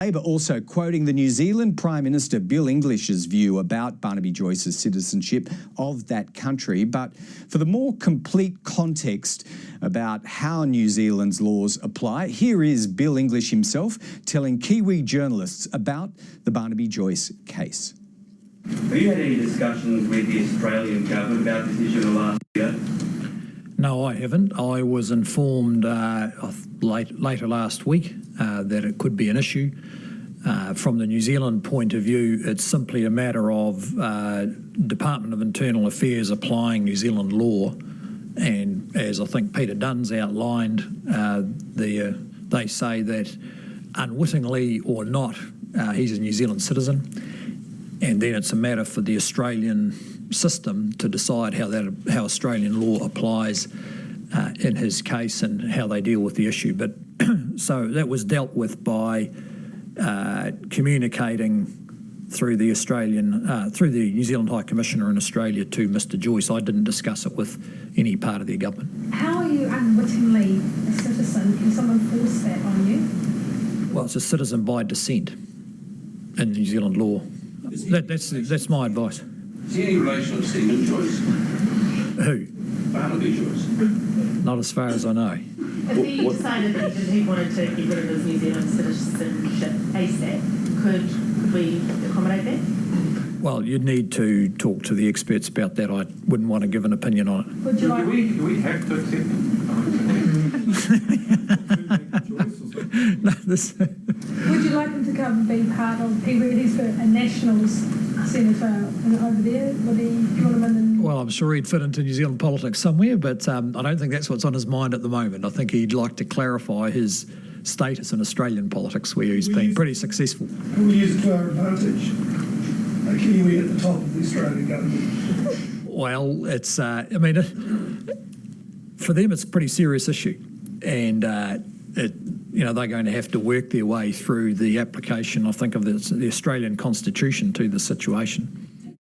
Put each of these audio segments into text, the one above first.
Labor also quoting the New Zealand Prime Minister Bill English's view about Barnaby Joyce's citizenship of that country. But for the more complete context about how New Zealand's laws apply, here is Bill English himself telling Kiwi journalists about the Barnaby Joyce case. Have you had any discussions with the Australian government about this issue in the last year? No, I haven't. I was informed later last week that it could be an issue. From the New Zealand point of view, it's simply a matter of Department of Internal Affairs applying New Zealand law. And as I think Peter Dunn's outlined, they say that unwittingly or not, he's a New Zealand citizen. And then it's a matter for the Australian system to decide how Australian law applies in his case and how they deal with the issue. But so that was dealt with by communicating through the New Zealand High Commissioner in Australia to Mr. Joyce. I didn't discuss it with any part of their government. How are you unwittingly a citizen? Can someone force that on you? Well, it's a citizen by descent in New Zealand law. That's my advice. Is he any relation to Stephen Joyce? Who? Barnaby Joyce. Not as far as I know. If he decided that he wanted to get rid of his New Zealand citizenship ASAP, could we accommodate that? Well, you'd need to talk to the experts about that. I wouldn't want to give an opinion on it. Would you like? Do we have to accept him? No, Would you like him to be part of? He's a Nationals senator over there. Would you want him in? Well, I'm sure he'd fit into New Zealand politics somewhere, but I don't think that's what's on his mind at the moment. I think he'd like to clarify his status in Australian politics, where he's been pretty successful. We'll use it to our advantage. A Kiwi at the top of the Australian government. Well, it's, for them it's a pretty serious issue. And, they're going to have to work their way through the application, I think, of the Australian Constitution to the situation.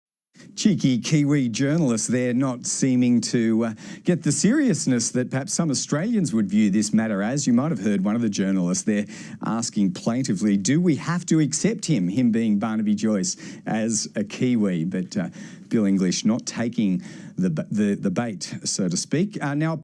Cheeky Kiwi journalists there, not seeming to get the seriousness that perhaps some Australians would view this matter as. You might have heard one of the journalists there asking plaintively, do we have to accept him being Barnaby Joyce, as a Kiwi? But Bill English not taking the bait, so to speak. Now.